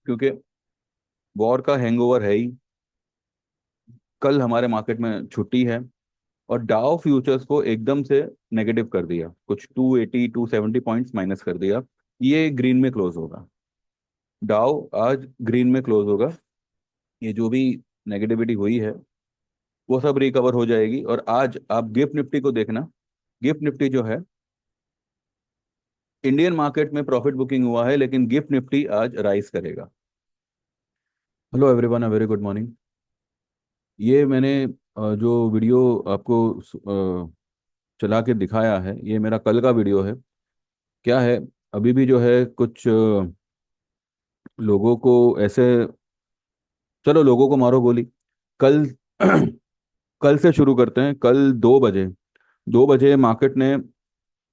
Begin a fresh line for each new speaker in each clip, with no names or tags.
क्योंकि वॉर का हैंगओवर है ही। कल हमारे मार्केट में छुट्टी है और डाउ फ्यूचर्स को एकदम से नेगेटिव कर दिया, कुछ 280 270 पॉइंट्स माइनस कर दिया। ये ग्रीन में क्लोज होगा। डाउ आज ग्रीन में क्लोज होगा। ये जो भी नेगेटिविटी हुई है वो सब रिकवर हो जाएगी। और आज आप गिफ्ट निफ्टी को देखना। गिफ्ट निफ्टी जो है, इंडियन मार्केट में प्रॉफिट बुकिंग हुआ है लेकिन गिफ्ट निफ्टी आज राइज करेगा। Hello everyone, a very good morning. ये मैंने जो वीडियो आपको चला के दिखाया है, ये मेरा कल का वीडियो है। क्या है, अभी भी जो है कुछ लोगों को ऐसे, चलो लोगों को मारो गोली। कल कल से शुरू करते हैं। कल 2 बजे, 2 बजे मार्केट ने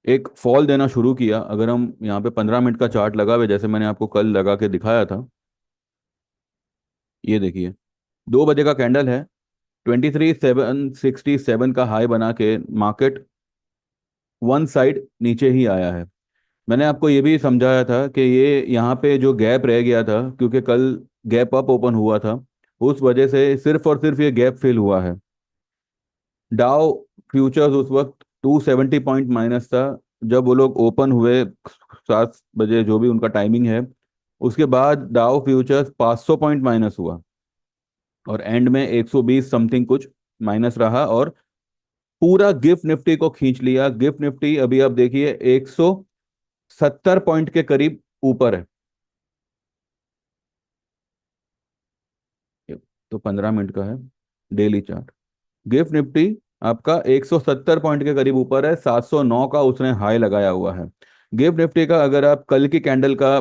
एक फॉल देना शुरू किया। अगर हम यहाँ पे 15 मिनट का चार्ट लगा हुए, जैसे मैंने आपको कल लगा के दिखाया था, ये देखिए 2 बजे का कैंडल है। 23,767 का हाई बना के मार्केट वन साइड नीचे ही आया है। मैंने आपको ये भी समझाया था कि ये यहाँ पे जो गैप रह गया था, क्योंकि कल गैप अप ओपन हुआ था, उस वजह से सिर्फ और सिर्फ ये गैप फिल हुआ है। डाउ फ्यूचर्स उस वक्त 270 पॉइंट माइनस था जब वो लोग ओपन हुए, 7 बजे जो भी उनका टाइमिंग है। उसके बाद डाउ फ्यूचर्स 500 पॉइंट माइनस हुआ और एंड में 120 समथिंग कुछ माइनस रहा और पूरा गिफ्ट निफ्टी को खींच लिया। गिफ्ट निफ्टी अभी आप देखिए 170 पॉइंट के करीब ऊपर है। ये तो 15 मिनट का है डेली चार्ट। गिफ्ट निफ्टी आपका 170 पॉइंट के करीब ऊपर है। 709 का उसने हाई लगाया हुआ है। गिफ्ट निफ्टी का अगर आप कल की कैंडल का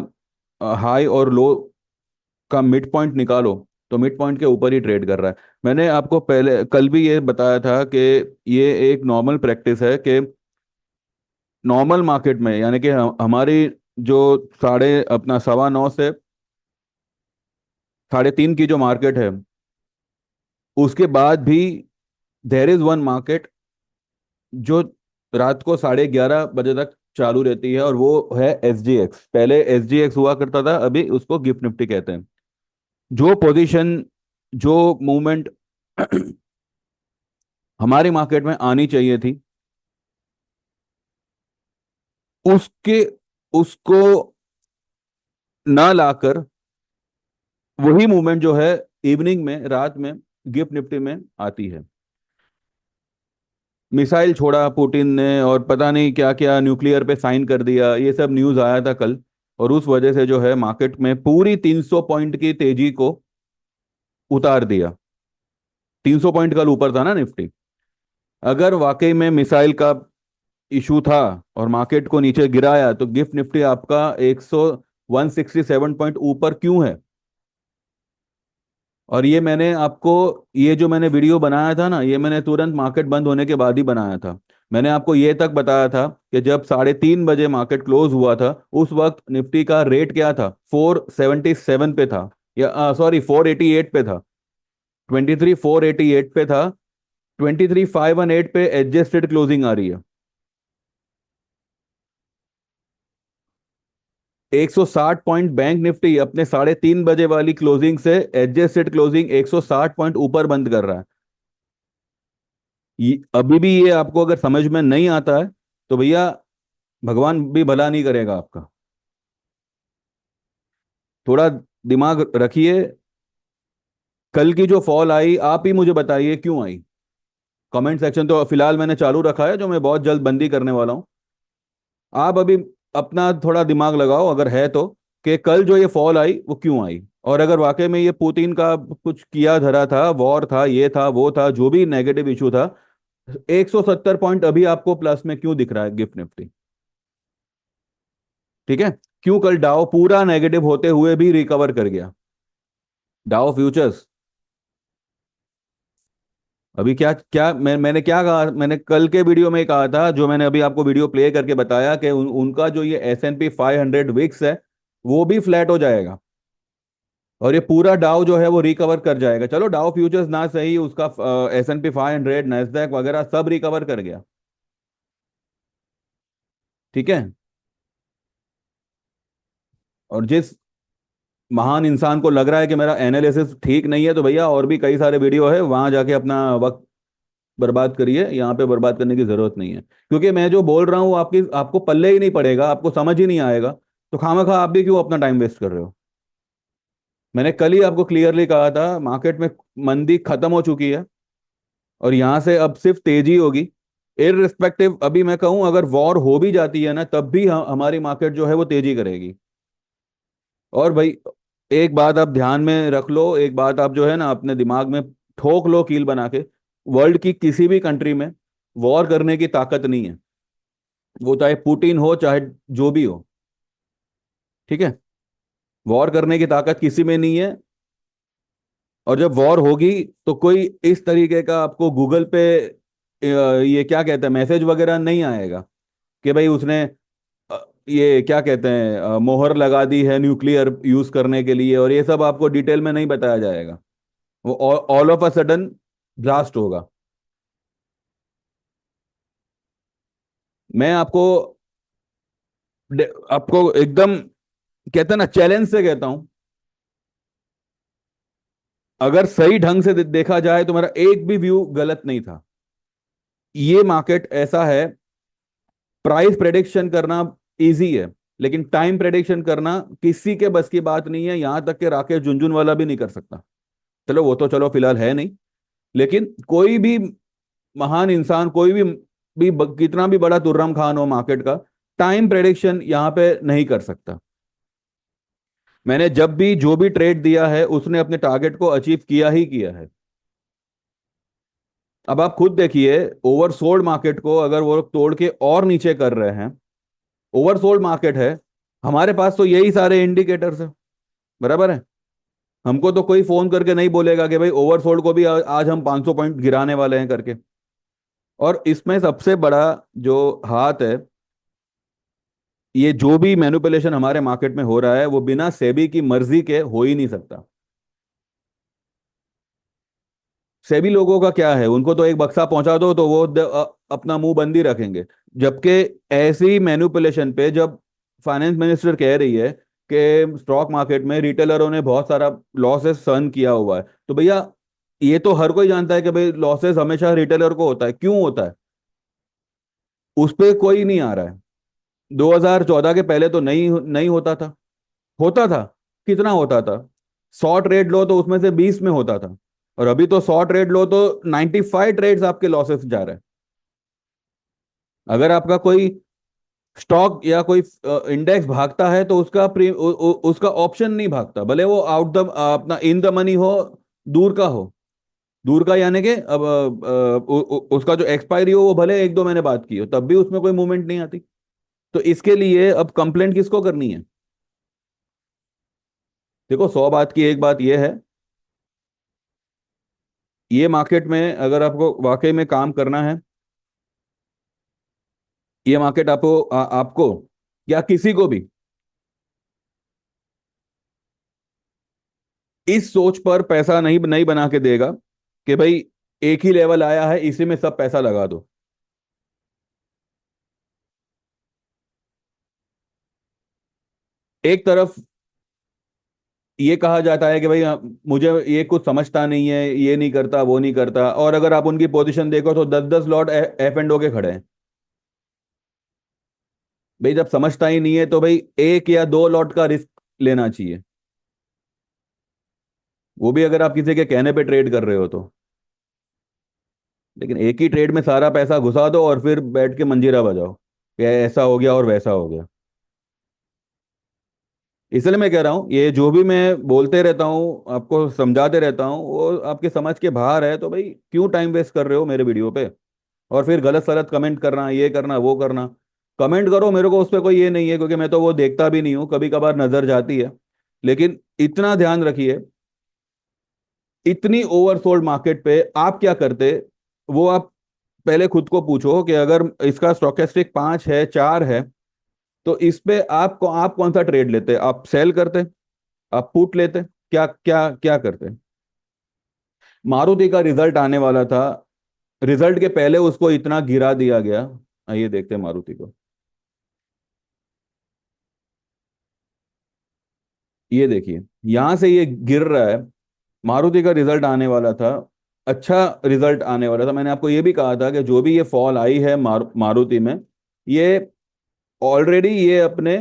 हाई और लो का मिड पॉइंट निकालो तो मिड पॉइंट के ऊपर ही ट्रेड कर रहा है। मैंने आपको पहले कल भी ये बताया था कि ये एक नॉर्मल प्रैक्टिस है कि नॉर्मल मार्केट में, यानी कि हमारी जो साढ़े अपना 9:15 से 3:30 की जो मार्केट है, उसके बाद भी देर इज वन मार्केट जो रात को 11:30 बजे तक चालू रहती है, और वो है SGX। पहले SGX हुआ करता था, अभी उसको गिफ्ट निफ्टी कहते हैं। जो पोजीशन, जो मूवमेंट हमारी मार्केट में आनी चाहिए थी, उसके उसको ना लाकर वही मूवमेंट जो है इवनिंग में, रात में गिफ्ट निफ्टी में आती है। मिसाइल छोड़ा पुतिन ने और पता नहीं क्या क्या, न्यूक्लियर पे साइन कर दिया, ये सब न्यूज़ आया था कल। और उस वजह से जो है मार्केट में पूरी 300 पॉइंट की तेजी को उतार दिया। 300 पॉइंट कल ऊपर था ना निफ्टी। अगर वाकई में मिसाइल का इशू था और मार्केट को नीचे गिराया, तो गिफ्ट निफ्टी आपका 167 पॉइंट ऊपर क्यों है? और ये मैंने आपको, ये जो मैंने वीडियो बनाया था ना, ये मैंने तुरंत मार्केट बंद होने के बाद ही बनाया था। मैंने आपको ये तक बताया था कि जब 3:30 बजे मार्केट क्लोज हुआ था, उस वक्त निफ्टी का रेट क्या था, 477 पे था, या सॉरी 488 पे था। 488 पे था। 23,518 पे एडजस्टेड क्लोजिंग आ रही है। 160 पॉइंट बैंक निफ्टी अपने 3:30 बजे वाली क्लोजिंग से एडजस्टेड क्लोजिंग 160 पॉइंट ऊपर बंद कर रहा है। अभी भी ये आपको अगर समझ में नहीं आता है तो भैया, भगवान भी भला नहीं करेगा आपका। थोड़ा दिमाग रखिए। कल की जो फॉल आई, आप ही मुझे बताइए क्यों आई। कमेंट सेक्शन तो फिलहाल मैंने चालू रखा है, जो मैं बहुत जल्द बंदी करने वाला हूं। आप अभी अपना थोड़ा दिमाग लगाओ, अगर है तो, कि कल जो ये फॉल आई वो क्यों आई। और अगर वाकई में ये पुतिन का कुछ किया धरा था, वॉर था, ये था वो था, जो भी नेगेटिव इशू था, 170 पॉइंट अभी आपको प्लस में क्यों दिख रहा है गिफ्ट निफ्टी? ठीक है। क्यों कल डाउ पूरा नेगेटिव होते हुए भी रिकवर कर गया? डाउ फ्यूचर्स अभी क्या क्या मैंने क्या कहा, मैंने कल के वीडियो में कहा था, जो मैंने अभी आपको वीडियो प्ले करके बताया कि उनका जो ये S&P 500 विक्स है, वो भी फ्लैट हो जाएगा और ये पूरा डाउ जो है वो रिकवर कर जाएगा। चलो डाउ फ्यूचर्स ना सही, उसका S&P 500 नैस्डैक वगैरह सब रिकवर कर गया। ठीक है। और जिस महान इंसान को लग रहा है कि मेरा एनालिसिस ठीक नहीं है, तो भैया और भी कई सारे वीडियो है, वहां जाके अपना वक्त बर्बाद करिए, यहाँ पे बर्बाद करने की जरूरत नहीं है। क्योंकि मैं जो बोल रहा हूँ आपकी आपको पल्ले ही नहीं पड़ेगा, आपको समझ ही नहीं आएगा, तो खामखा आप भी क्यों अपना टाइम वेस्ट कर रहे हो। मैंने कल ही आपको क्लियरली कहा था, मार्केट में मंदी खत्म हो चुकी है और यहां से अब सिर्फ तेजी होगी। इररिस्पेक्टिव, अभी मैं कहूं अगर वॉर हो भी जाती है ना, तब भी हमारी मार्केट जो है वो तेजी करेगी। और भाई एक बात आप ध्यान में रख लो, एक बात आप जो है ना अपने दिमाग में ठोक लो कील बना के, वर्ल्ड की किसी भी कंट्री में वॉर करने की ताकत नहीं है। वो चाहे पुतिन हो चाहे जो भी हो, ठीक है। वॉर करने की ताकत किसी में नहीं है। और जब वॉर होगी तो कोई इस तरीके का आपको गूगल पे ये क्या कहते हैं मैसेज वगैरह नहीं आएगा कि भाई उसने ये क्या कहते हैं मोहर लगा दी है न्यूक्लियर यूज करने के लिए, और ये सब आपको डिटेल में नहीं बताया जाएगा। वो all of a sudden blast होगा। मैं आपको एकदम कहते हैं ना चैलेंज से कहता हूं, अगर सही ढंग से देखा जाए तो मेरा एक भी व्यू गलत नहीं था। ये मार्केट ऐसा है, प्राइस प्रेडिक्शन करना इजी है, लेकिन टाइम प्रेडिक्शन करना किसी के बस की बात नहीं है, यहां तक कि राकेश झुनझुनवाला भी नहीं कर सकता। चलो वो तो चलो फिलहाल है नहीं, लेकिन कोई भी महान इंसान, कोई भी कितना भी बड़ा तुर्रम खान हो मार्केट का, टाइम प्रेडिक्शन यहां पे नहीं कर सकता। मैंने जब भी जो भी ट्रेड दिया है उसने अपने टारगेट को अचीव किया ही किया है। अब आप खुद देखिए, ओवरसोल्ड मार्केट को अगर वो लोग तोड़ के और नीचे कर रहे हैं, ओवरसोल्ड मार्केट है, हमारे पास तो यही सारे इंडिकेटर्स है, बराबर है। हमको तो कोई फोन करके नहीं बोलेगा कि भाई ओवरसोल्ड को भी आज हम 500 पॉइंट गिराने वाले हैं करके। और इसमें सबसे बड़ा जो हाथ है, ये जो भी मैनिपुलेशन हमारे मार्केट में हो रहा है वो बिना सेबी की मर्जी के हो ही नहीं सकता। सेबी लोगों का क्या है, उनको तो एक बक्सा पहुंचा दो तो वो अपना मुंह बंदी रखेंगे। जबकि ऐसी मैनिपुलेशन पे जब फाइनेंस मिनिस्टर कह रही है कि स्टॉक मार्केट में रिटेलरों ने बहुत सारा लॉसेस सहन किया हुआ है, तो भैया ये तो हर कोई जानता है कि भाई लॉसेस हमेशा रिटेलर को होता है, क्यों होता है, उस पे कोई नहीं आ रहा है। 2014 के पहले तो नहीं नहीं होता था। होता था, कितना होता था, 100 ट्रेड लो तो उसमें से 20 में होता था। और अभी तो 100 ट्रेड लो तो 95 ट्रेड्स आपके लॉसेस जा रहे हैं। अगर आपका कोई स्टॉक या कोई इंडेक्स भागता है तो उसका उसका ऑप्शन नहीं भागता, भले वो आउट द अपना इन द मनी हो, दूर का हो। दूर का यानी कि अब उसका जो एक्सपायरी हो वो भले 1-2 महीने बाद की हो, तब भी उसमें कोई मूवमेंट नहीं आती। तो इसके लिए अब कंप्लेंट किसको करनी है। देखो 100 बात की एक बात यह है, ये मार्केट में अगर आपको वाकई में काम करना है, ये मार्केट आपको या किसी को भी इस सोच पर पैसा नहीं नहीं बना के देगा कि भाई एक ही लेवल आया है इसी में सब पैसा लगा दो। एक तरफ ये कहा जाता है कि भाई मुझे ये कुछ समझता नहीं है, ये नहीं करता वो नहीं करता, और अगर आप उनकी पोजीशन देखो तो 10-10 लॉट एफ एंड ओ के खड़े हैं। भाई जब समझता ही नहीं है तो भाई 1 या 2 लॉट का रिस्क लेना चाहिए, वो भी अगर आप किसी के कहने पे ट्रेड कर रहे हो तो। लेकिन एक ही ट्रेड में सारा पैसा घुसा दो और फिर बैठ के मंजीरा बजाओ कि ऐसा हो गया और वैसा हो गया। इसलिए मैं कह रहा हूँ ये जो भी मैं बोलते रहता हूँ आपको समझाते रहता हूँ वो आपके समझ के बाहर है, तो भाई क्यों टाइम वेस्ट कर रहे हो मेरे वीडियो पे। और फिर गलत सलत कमेंट करना, ये करना वो करना। कमेंट करो, मेरे को उस पर कोई ये नहीं है, क्योंकि मैं तो वो देखता भी नहीं हूँ, कभी कभार नजर जाती है। लेकिन इतना ध्यान रखिए, इतनी ओवरसोल्ड मार्केट पे आप क्या करते, वो आप पहले खुद को पूछो कि अगर इसका स्टोकेस्टिक 5 है 4 है, तो इस पे आप कौन सा ट्रेड लेते, आप सेल करते, आप पुट लेते, क्या क्या क्या करते। मारुति का रिजल्ट आने वाला था, रिजल्ट के पहले उसको इतना गिरा दिया गया। आइए देखते हैं मारुति को। ये देखिए, यहां से ये गिर रहा है। मारुति का रिजल्ट आने वाला था, अच्छा रिजल्ट आने वाला था। मैंने आपको ये भी कहा था कि जो भी ये फॉल आई है मारुति में, ये ऑलरेडी ये अपने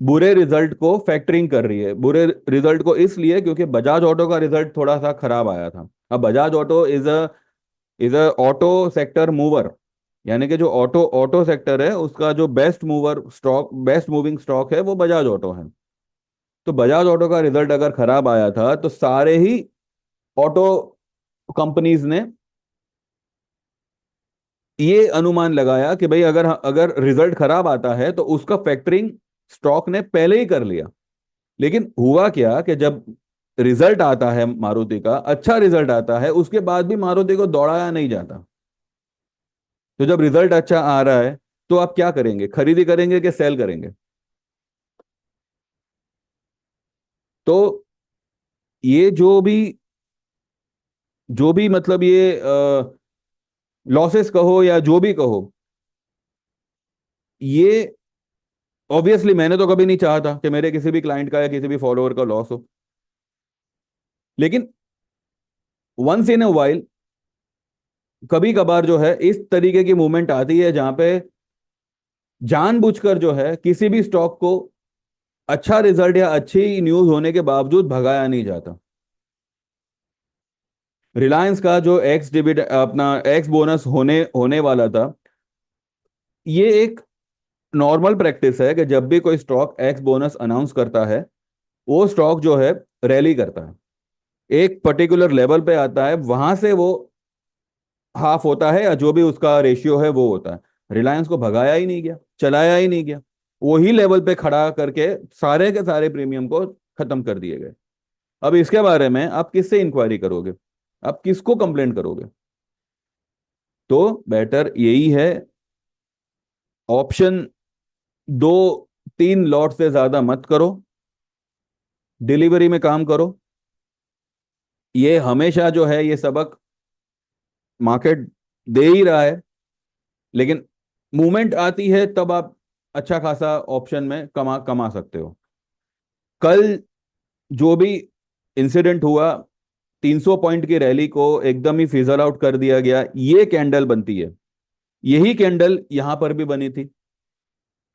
बुरे रिजल्ट को फैक्टरिंग कर रही है। बुरे रिजल्ट को इसलिए क्योंकि बजाज ऑटो का रिजल्ट थोड़ा सा खराब आया था। अब Bajaj auto is a auto sector mover, यानी कि जो ऑटो ऑटो सेक्टर है उसका जो best mover stock, best moving stock है, वो बजाज ऑटो है। तो बजाज ऑटो का रिजल्ट अगर खराब आया था तो सारे ही ऑटो कंपनीज ने ये अनुमान लगाया कि भाई अगर अगर रिजल्ट खराब आता है तो उसका फैक्टरिंग स्टॉक ने पहले ही कर लिया। लेकिन हुआ क्या कि जब रिजल्ट आता है मारुति का, अच्छा रिजल्ट आता है, उसके बाद भी मारुति को दौड़ाया नहीं जाता। तो जब रिजल्ट अच्छा आ रहा है तो आप क्या करेंगे, खरीदी करेंगे कि सेल करेंगे? तो ये जो भी मतलब ये लॉसेस कहो या जो भी कहो, ये ऑब्वियसली मैंने तो कभी नहीं चाहा था कि मेरे किसी भी क्लाइंट का या किसी भी फॉलोअर का लॉस हो। लेकिन वंस इन अ वाइल, कभी कभार जो है इस तरीके की मूवमेंट आती है जहां पे जानबूझकर जो है किसी भी स्टॉक को अच्छा रिजल्ट या अच्छी न्यूज होने के बावजूद भगाया नहीं जाता। रिलायंस का जो एक्स डिविड अपना एक्स बोनस होने होने वाला था, ये एक नॉर्मल प्रैक्टिस है कि जब भी कोई स्टॉक एक्स बोनस अनाउंस करता है, वो स्टॉक जो है रैली करता है, एक पर्टिकुलर लेवल पे आता है, वहां से वो हाफ होता है या जो भी उसका रेशियो है वो होता है। रिलायंस को भगाया ही नहीं गया, चलाया ही नहीं गया, वही लेवल पे खड़ा करके सारे के सारे प्रीमियम को खत्म कर दिए गए। अब इसके बारे में आप किससे इंक्वायरी करोगे, आप किसको कंप्लेंट करोगे? तो बेटर यही है, ऑप्शन दो तीन लॉट से ज्यादा मत करो, डिलीवरी में काम करो। ये हमेशा जो है ये सबक मार्केट दे ही रहा है। लेकिन मूवमेंट आती है तब आप अच्छा खासा ऑप्शन में कमा कमा सकते हो। कल जो भी इंसिडेंट हुआ, 300 पॉइंट की रैली को एकदम ही फिजल आउट कर दिया गया, ये कैंडल बनती है। यही कैंडल यहां पर भी बनी थी।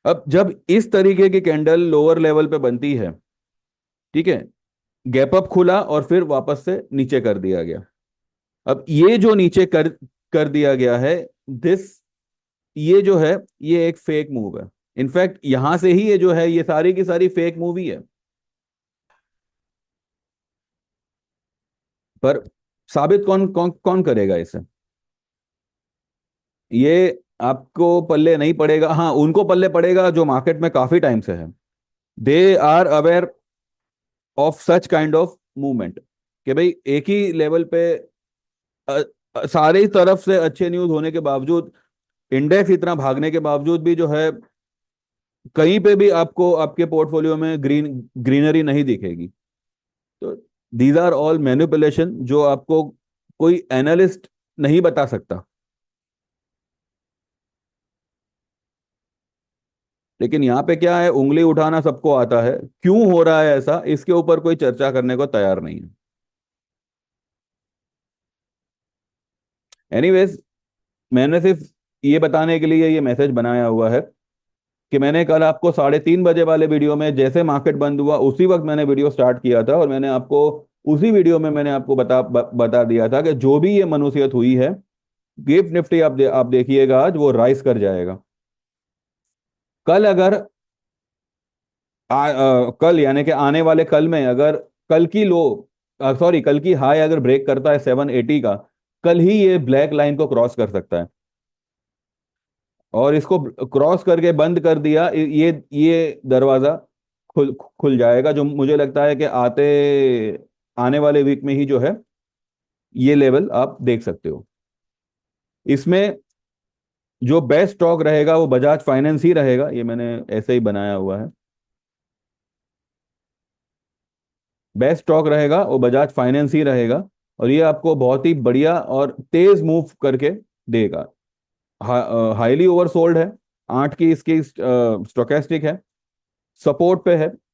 अब जब इस तरीके की कैंडल लोअर लेवल पे बनती है, ठीक है, गैप अप खुला और फिर वापस से नीचे कर दिया गया। अब ये जो नीचे कर कर दिया गया है, दिस ये जो है ये एक फेक मूव है। इनफैक्ट यहां से ही ये जो है ये सारी की सारी फेक मूव ही है। पर साबित कौन कौन कौन करेगा इसे? ये आपको पल्ले नहीं पड़ेगा, हाँ उनको पल्ले पड़ेगा जो मार्केट में काफी टाइम से है। They are aware of such kind of movement कि भाई एक ही लेवल पे सारे ही तरफ से अच्छे न्यूज होने के बावजूद, इंडेक्स इतना भागने के बावजूद भी जो है कहीं पे भी आपको आपके पोर्टफोलियो में ग्रीनरी नहीं दिखेगी। तो दीज आर ऑल मैनिपुलेशन जो आपको कोई एनालिस्ट नहीं बता सकता। लेकिन यहाँ पे क्या है, उंगली उठाना सबको आता है, क्यों हो रहा है ऐसा इसके ऊपर कोई चर्चा करने को तैयार नहीं है। एनीवेज, मैंने सिर्फ ये बताने के लिए ये मैसेज बनाया हुआ है कि मैंने कल आपको 3:30 बजे वाले वीडियो में, जैसे मार्केट बंद हुआ उसी वक्त मैंने वीडियो स्टार्ट किया था, और मैंने आपको उसी वीडियो में मैंने आपको बता दिया था कि जो भी ये मनुसियत हुई है, गिफ्ट निफ्टी आप देखिएगा आज वो राइज कर जाएगा। कल अगर कल यानी कि आने वाले कल में अगर कल की लो, सॉरी कल की हाई अगर ब्रेक करता है 780 का, कल ही ये ब्लैक लाइन को क्रॉस कर सकता है। और इसको क्रॉस करके बंद कर दिया, ये दरवाजा खुल खुल जाएगा, जो मुझे लगता है कि आने वाले वीक में ही जो है ये लेवल आप देख सकते हो। इसमें जो बेस्ट स्टॉक रहेगा वो बजाज फाइनेंस ही रहेगा, ये मैंने ऐसे ही बनाया हुआ है। बेस्ट स्टॉक रहेगा वो बजाज फाइनेंस ही रहेगा, और ये आपको बहुत ही बढ़िया और तेज मूव करके देगा। हाईली ओवरसोल्ड है, 8 की इसकी स्टोकेस्टिक है, सपोर्ट पे है,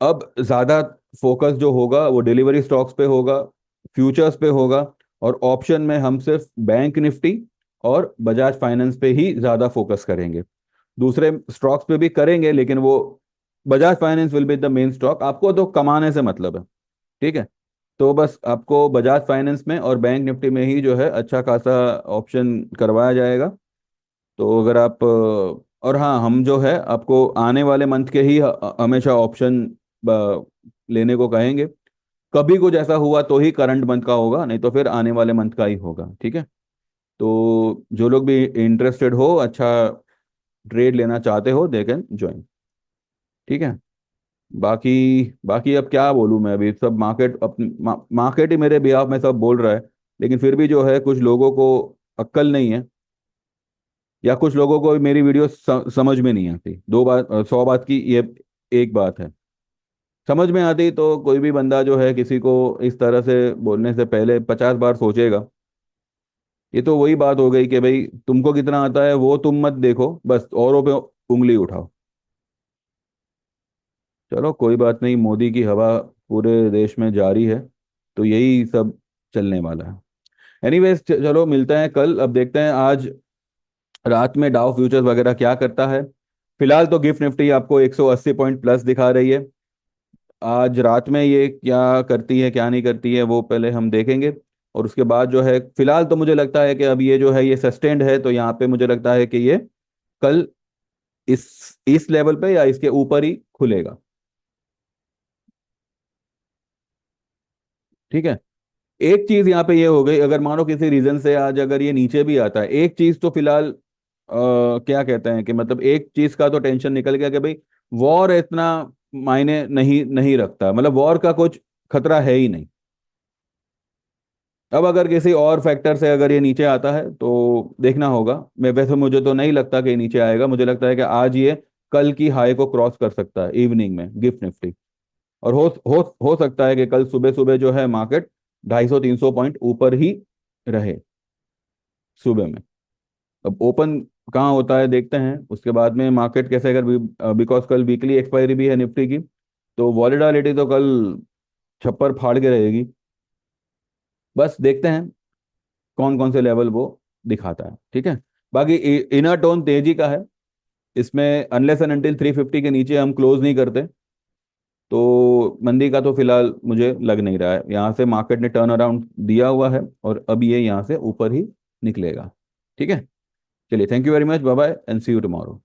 अब ज़्यादा फोकस जो होगा वो डिलीवरी स्टॉक्स पे होगा, फ्यूचर्स पे होगा, और ऑप्शन में हम सिर्फ बैंक निफ्टी और बजाज फाइनेंस पे ही ज़्यादा फोकस करेंगे। दूसरे स्टॉक्स पे भी करेंगे, लेकिन वो Bajaj finance will be the main stock. आपको तो कमाने से मतलब है, ठीक है। तो बस आपको बजाज फाइनेंस में और बैंक निफ्टी में ही जो है अच्छा खासा ऑप्शन करवाया जाएगा। तो अगर आप और हाँ, हम जो है आपको आने वाले मंथ के ही हमेशा ऑप्शन लेने को कहेंगे। कभी कुछ ऐसा हुआ तो ही करंट मंथ का होगा, नहीं तो फिर आने वाले मंथ का ही होगा, ठीक है। तो जो लोग भी इंटरेस्टेड हो, अच्छा ट्रेड लेना चाहते हो, दे कैन ज्वाइन, ठीक है। बाकी बाकी अब क्या बोलूँ मैं, अभी सब मार्केट अपनी मार्केट ही मेरे बिहाफ में सब बोल रहा है। लेकिन फिर भी जो है कुछ लोगों को अक्ल नहीं है, या कुछ लोगों को मेरी वीडियो समझ में नहीं आती। दो बात 100 बात की ये एक बात है। समझ में आती तो कोई भी बंदा जो है किसी को इस तरह से बोलने से पहले 50 बार सोचेगा। ये तो वही बात हो गई कि भाई तुमको कितना आता है वो तुम मत देखो, बस औरों पे उंगली उठाओ। चलो कोई बात नहीं, मोदी की हवा पूरे देश में जारी है, तो यही सब चलने वाला है। एनीवेज, चलो मिलते हैं कल। अब देखते हैं आज रात में डाउ फ्यूचर्स वगैरह क्या करता है। फिलहाल तो गिफ्ट निफ्टी आपको 180 पॉइंट प्लस दिखा रही है। आज रात में ये क्या करती है क्या नहीं करती है वो पहले हम देखेंगे। और उसके बाद जो है, फिलहाल तो मुझे लगता है कि अब ये जो है ये सस्टेन्ड है, तो यहाँ पे मुझे लगता है कि ये कल इस इस लेवल पे या इसके ऊपर ही खुलेगा, ठीक है। एक चीज यहाँ पे ये हो गई, अगर मानो किसी रीजन से आज अगर ये नीचे भी आता है, एक चीज तो फिलहाल क्या कहते हैं कि मतलब एक चीज का तो टेंशन निकल गया कि भाई वॉर इतना मायने नहीं नहीं रखता, मतलब वॉर का कुछ खतरा है ही नहीं। अब अगर किसी और फैक्टर से अगर ये नीचे आता है तो देखना होगा। मैं वैसे मुझे तो नहीं लगता कि ये नीचे आएगा, मुझे लगता है कि आज ये कल की हाई को क्रॉस कर सकता है इवनिंग में गिफ्ट निफ्टी। और हो सकता है कि कल सुबह सुबह जो है मार्केट 250-300 पॉइंट ऊपर ही रहे सुबह में। अब ओपन कहाँ होता है देखते हैं, उसके बाद में मार्केट कैसे, अगर बिकॉज कल वीकली एक्सपायरी भी है निफ्टी की, तो वॉलेटिलिटी तो कल छप्पर फाड़ के रहेगी। बस देखते हैं कौन कौन से लेवल वो दिखाता है, ठीक है। बाकी इनर टोन तेजी का है, इसमें अनलेस एंड अनटिल 350 के नीचे हम क्लोज नहीं करते, तो मंदी का तो फिलहाल मुझे लग नहीं रहा है। यहाँ से मार्केट ने टर्न अराउंड दिया हुआ है और अब ये यहाँ से ऊपर ही निकलेगा, ठीक है। चलिए, thank you very much, bye bye and see you tomorrow.